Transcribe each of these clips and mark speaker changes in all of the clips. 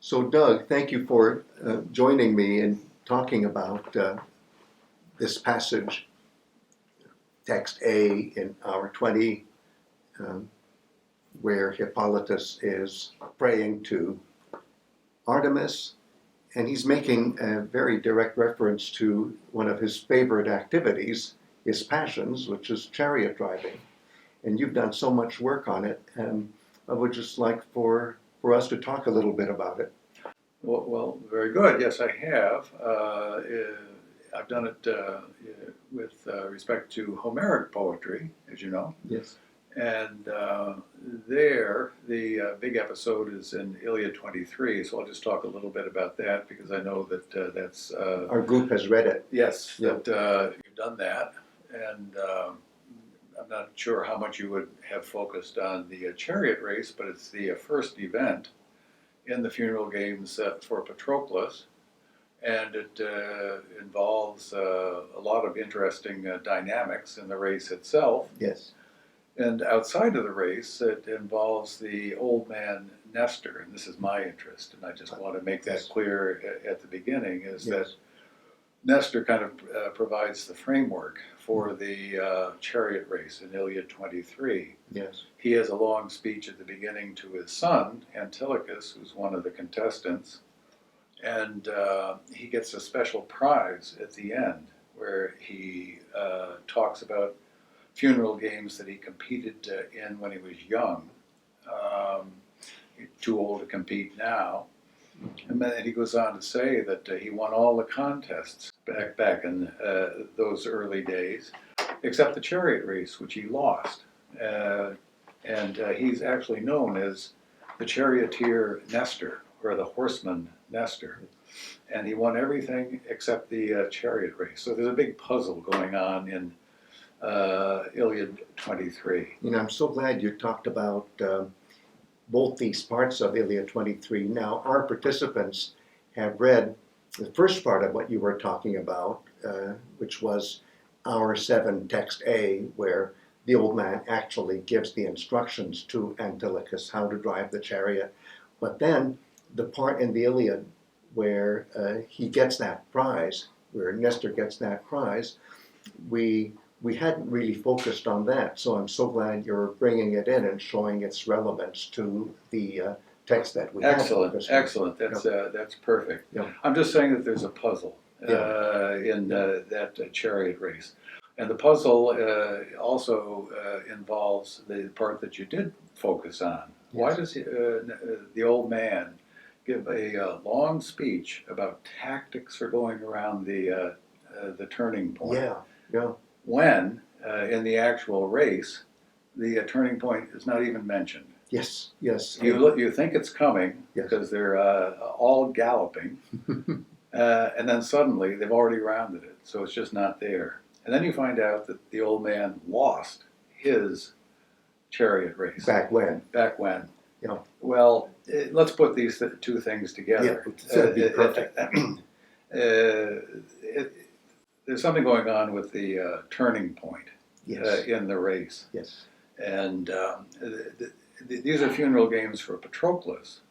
Speaker 1: So Doug, thank you for joining me in talking about this passage, text A in hour 20, where Hippolytus is praying to Artemis, and he's making a very direct reference to one of his favorite activities, his passions, which is chariot driving. And you've done so much work on it, and I would just like for us to talk a little bit about it.
Speaker 2: Well, very good. Yes, I have. I've done it with respect to Homeric poetry, as you know.
Speaker 1: Yes.
Speaker 2: And there, the big episode is in Iliad 23, so I'll just talk a little bit about that because I know that that's...
Speaker 1: Our group has read it.
Speaker 2: Yes,
Speaker 1: Yep.
Speaker 2: that you've done that. And I'm not sure how much you would have focused on the chariot race, but it's the first event in the funeral games for Patroklos, and it involves a lot of interesting dynamics in the race itself.
Speaker 1: Yes.
Speaker 2: And outside of the race, it involves the old man Nestor, and this is my interest, and I just want to make that clear at the beginning, is that Nestor kind of provides the framework for the chariot race in Iliad 23.
Speaker 1: Yes.
Speaker 2: He has a long speech at the beginning to his son, Antilokhos, who's one of the contestants, and he gets a special prize at the end where he talks about funeral games that he competed in when he was young. He's too old to compete now. And then he goes on to say that he won all the contests back in those early days, except the chariot race, which he lost. And he's actually known as the charioteer Nestor, or the horseman Nestor. And he won everything except the chariot race. So there's a big puzzle going on in Iliad 23.
Speaker 1: You know, I'm so glad you talked about both these parts of Iliad 23. Now, our participants have read the first part of what you were talking about, which was hour 7, text A, where the old man actually gives the instructions to Antilokhos how to drive the chariot. But then the part in the Iliad where he gets that prize, where Nestor gets that prize, we hadn't really focused on that, so I'm so glad you're bringing it in and showing its relevance to the text that we have.
Speaker 2: Excellent. That's perfect.
Speaker 1: Yeah.
Speaker 2: I'm just saying that there's a puzzle in that chariot race. And the puzzle also involves the part that you did focus on. Yes. Why does the old man give a long speech about tactics for going around the turning point?
Speaker 1: Yeah.
Speaker 2: When, in the actual race, the turning point is not even mentioned.
Speaker 1: Yes.
Speaker 2: You think it's coming because they're all galloping, and then suddenly they've already rounded it, so it's just not there. And then you find out that the old man lost his chariot race.
Speaker 1: Back when?
Speaker 2: Yeah. Well, let's put these two things together.
Speaker 1: Yeah, that'd be perfect.
Speaker 2: There's something going on with the turning point in the race.
Speaker 1: Yes.
Speaker 2: And these are funeral games for Patroklos.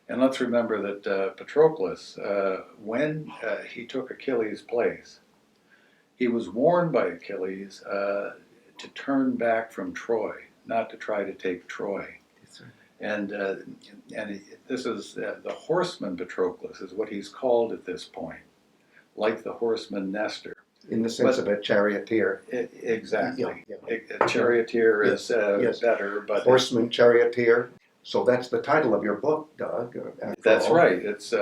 Speaker 2: And let's remember that Patroklos, when he took Achilles' place, he was warned by Achilles to turn back from Troy, not to try to take Troy.
Speaker 1: That's right.
Speaker 2: And this is the horseman Patroklos is what he's called at this point, like the horseman Nestor.
Speaker 1: In the sense of a charioteer.
Speaker 2: Exactly.
Speaker 1: Yeah.
Speaker 2: A charioteer is better, but
Speaker 1: horseman, charioteer. So that's the title of your book, Doug.
Speaker 2: That's right. It's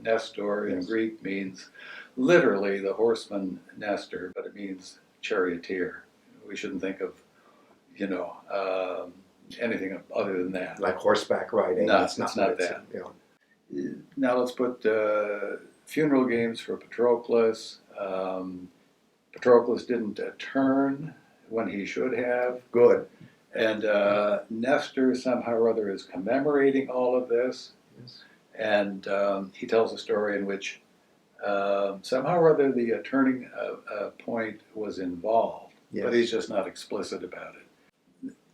Speaker 2: Nestor in Greek means literally the horseman Nestor, but it means charioteer. We shouldn't think of, anything other than that.
Speaker 1: Like horseback riding.
Speaker 2: No, it's not that. Now let's put funeral games for Patroklos. Patroklos didn't turn when he should have.
Speaker 1: Good.
Speaker 2: And Nestor somehow or other is commemorating all of this.
Speaker 1: Yes.
Speaker 2: And he tells a story in which somehow or other the turning point was involved. But he's just not explicit about it.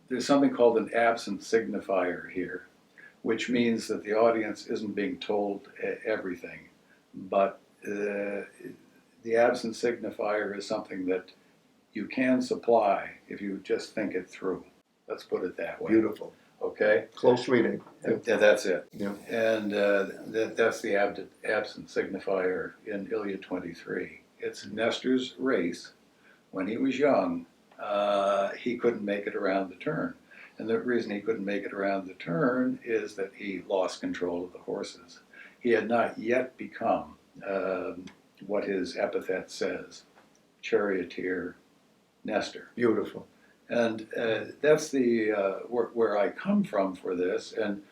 Speaker 2: There's something called an absent signifier here, which means that the audience isn't being told everything. But the absent signifier is something that you can supply if you just think it through. Let's put it that way.
Speaker 1: Beautiful.
Speaker 2: Okay?
Speaker 1: Close reading.
Speaker 2: Yeah, that's it.
Speaker 1: Yeah.
Speaker 2: And that's the absent signifier in Iliad 23. It's Nestor's race. When he was young, he couldn't make it around the turn. And the reason he couldn't make it around the turn is that he lost control of the horses. He had not yet become what his epithet says, charioteer Nestor.
Speaker 1: Beautiful.
Speaker 2: And that's the where I come from for this. And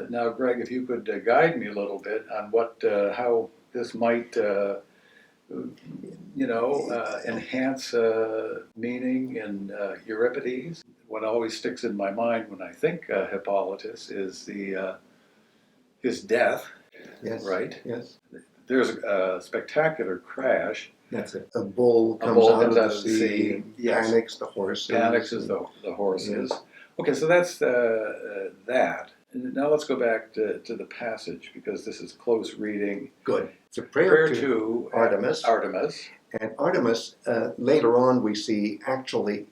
Speaker 2: now, Greg, if you could guide me a little bit on how this might, enhance meaning in Euripides. What always sticks in my mind when I think Hippolytus is his death.
Speaker 1: Yes.
Speaker 2: Right.
Speaker 1: Yes.
Speaker 2: There's a spectacular crash.
Speaker 1: That's it. A bull comes out of the sea,
Speaker 2: yes.
Speaker 1: Panics the horses.
Speaker 2: Panics the horses. Yes. Okay, so that's that. And now let's go back to the passage, because this is close reading.
Speaker 1: Good. It's a prayer
Speaker 2: to
Speaker 1: Artemis. And Artemis, later on, we see actually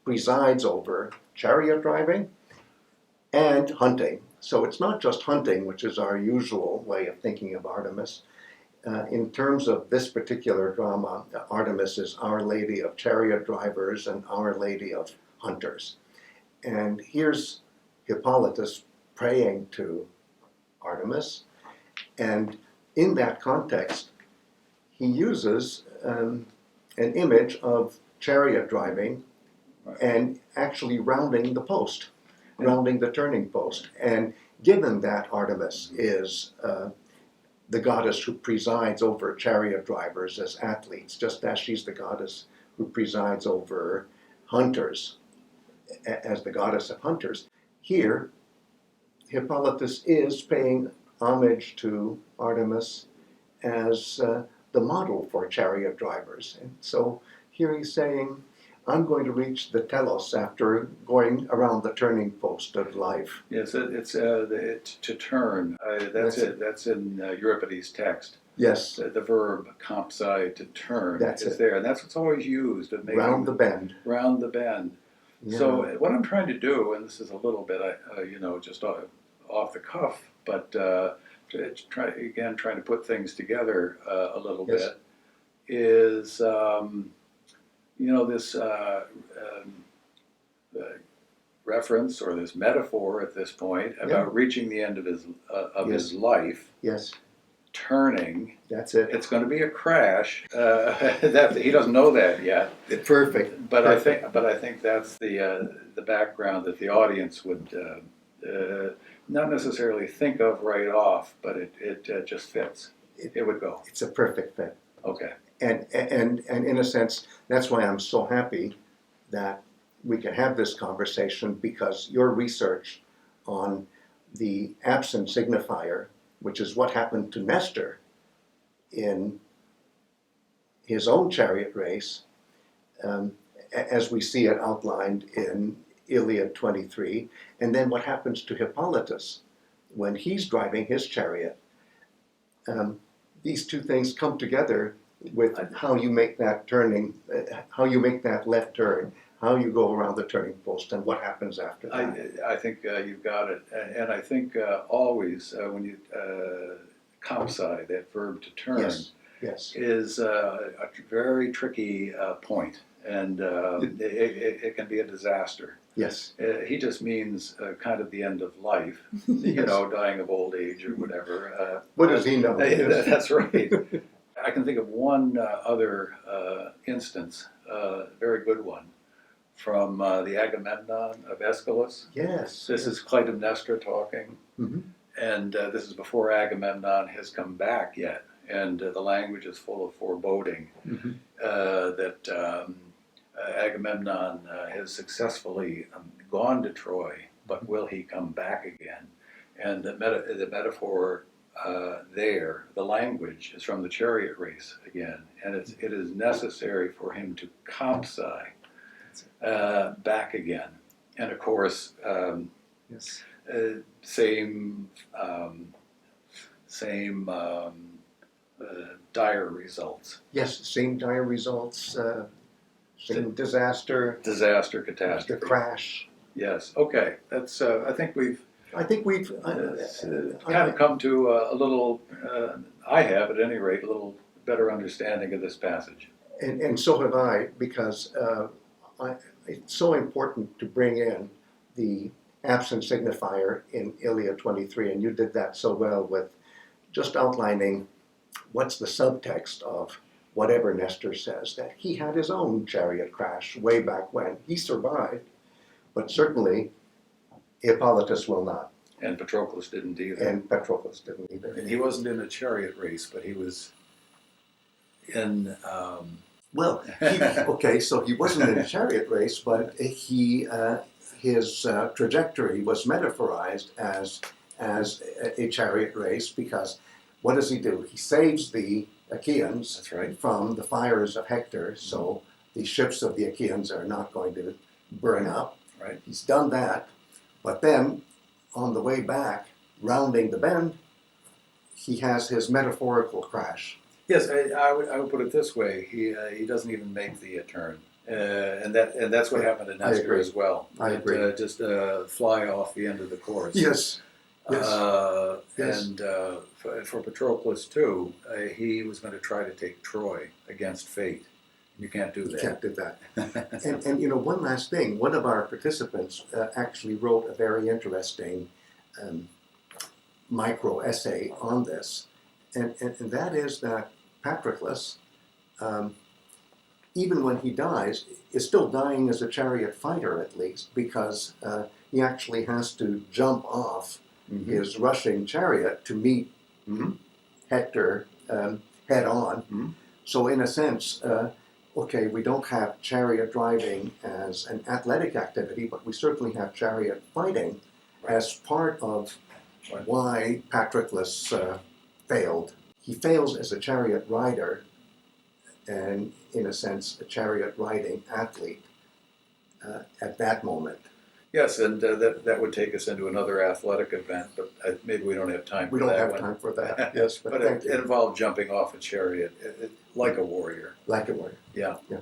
Speaker 1: presides over chariot driving and hunting. So it's not just hunting, which is our usual way of thinking of Artemis. In terms of this particular drama, Artemis is Our Lady of Chariot Drivers and Our Lady of Hunters. And here's Hippolytus praying to Artemis. And in that context, he uses an image of chariot driving and actually rounding the post, rounding the turning post. And given that Artemis is the goddess who presides over chariot drivers as athletes, just as she's the goddess who presides over hunters as the goddess of hunters, here Hippolytus is paying homage to Artemis as the model for chariot drivers. And so here he's saying, I'm going to reach the telos after going around the turning post of life.
Speaker 2: Yes, it's to turn. That's it. That's in Euripides' text.
Speaker 1: Yes.
Speaker 2: The verb kampsai, to turn, is there. And that's what's always used. Of making,
Speaker 1: round the bend.
Speaker 2: Round the bend. Yeah. So what I'm trying to do, and this is a little bit, just off the cuff, but trying to put things together a little bit, is this reference or this metaphor at this point about reaching the end of his life.
Speaker 1: Yes.
Speaker 2: Turning.
Speaker 1: That's it.
Speaker 2: It's going to be a crash. That he doesn't know that yet.
Speaker 1: Perfect.
Speaker 2: But I think that's the background that the audience would not necessarily think of right off, but it just fits. It would go.
Speaker 1: It's a perfect fit.
Speaker 2: Okay.
Speaker 1: And in a sense, that's why I'm so happy that we can have this conversation, because your research on the absent signifier, which is what happened to Nestor in his own chariot race, as we see it outlined in Iliad 23, and then what happens to Hippolytus when he's driving his chariot. These two things come together with how you make that turning, how you make that left turn, how you go around the turning post, and what happens after that.
Speaker 2: I think you've got it. And I think always when you kampsai, that verb to turn,
Speaker 1: yes.
Speaker 2: is a very tricky point. And it can be a disaster.
Speaker 1: Yes.
Speaker 2: He just means kind of the end of life, dying of old age or whatever.
Speaker 1: What does he know?
Speaker 2: That's right. I can think of one other instance, very good one, from the Agamemnon of Aeschylus.
Speaker 1: Yes.
Speaker 2: This is Clytemnestra talking, and this is before Agamemnon has come back yet, and the language is full of foreboding that Agamemnon has successfully gone to Troy, but will he come back again? And the metaphor there, the language is from the chariot race again, and it is necessary for him to kampsai back again. And of course, same dire results.
Speaker 1: Yes, same dire results, same disaster,
Speaker 2: Disaster,
Speaker 1: the
Speaker 2: catastrophe.
Speaker 1: crash.
Speaker 2: Yes. Okay. That's. I think we've kind of come to a little. I have, at any rate, a little better understanding of this passage.
Speaker 1: and so have I, because it's so important to bring in the absent signifier in Iliad 23, and you did that so well with just outlining what's the subtext of whatever Nestor says, that he had his own chariot crash way back when. He survived, but certainly Hippolytus will not,
Speaker 2: And Patroklos didn't either.
Speaker 1: and Patroklos didn't either.
Speaker 3: And he wasn't in a chariot race, but he was in.
Speaker 1: Well, okay, so he wasn't in a chariot race, but his trajectory was metaphorized as a chariot race, because what does he do? He saves the Achaeans
Speaker 3: That's right.
Speaker 1: from the fires of Hector, so the ships of the Achaeans are not going to burn up.
Speaker 3: Right.
Speaker 1: He's done that, but then on the way back, rounding the bend, he has his metaphorical crash.
Speaker 3: Yes, I would put it this way: he doesn't even make the turn, and that's what happened to
Speaker 1: I
Speaker 3: Nestor
Speaker 1: agree.
Speaker 3: as well.
Speaker 1: I agree.
Speaker 3: Just fly off the end of the course.
Speaker 1: Yes. Yes. Yes.
Speaker 3: And for Patroklos too, he was going to try to take Troy against fate. You can't do
Speaker 1: You
Speaker 3: that.
Speaker 1: can't do that. And you know, one last thing. One of our participants actually wrote a very interesting micro essay on this, and that is that Patroklos, even when he dies, is still dying as a chariot fighter, at least, because he actually has to jump off
Speaker 3: Mm-hmm.
Speaker 1: his rushing chariot to meet Hector head on.
Speaker 3: Mhm.
Speaker 1: So in a sense, okay, we don't have chariot driving as an athletic activity, but we certainly have chariot fighting as part of why Patroklos failed. He fails as a chariot rider and, in a sense, a chariot riding athlete at that moment.
Speaker 3: Yes, and that would take us into another athletic event, but maybe we don't have time.
Speaker 1: We
Speaker 3: for
Speaker 1: don't
Speaker 3: that
Speaker 1: have
Speaker 3: one.
Speaker 1: time for that. Yes, but
Speaker 3: But
Speaker 1: thank
Speaker 3: it
Speaker 1: you.
Speaker 3: involved jumping off a chariot, like a warrior.
Speaker 1: Like it were.
Speaker 3: Yeah.
Speaker 1: Yeah.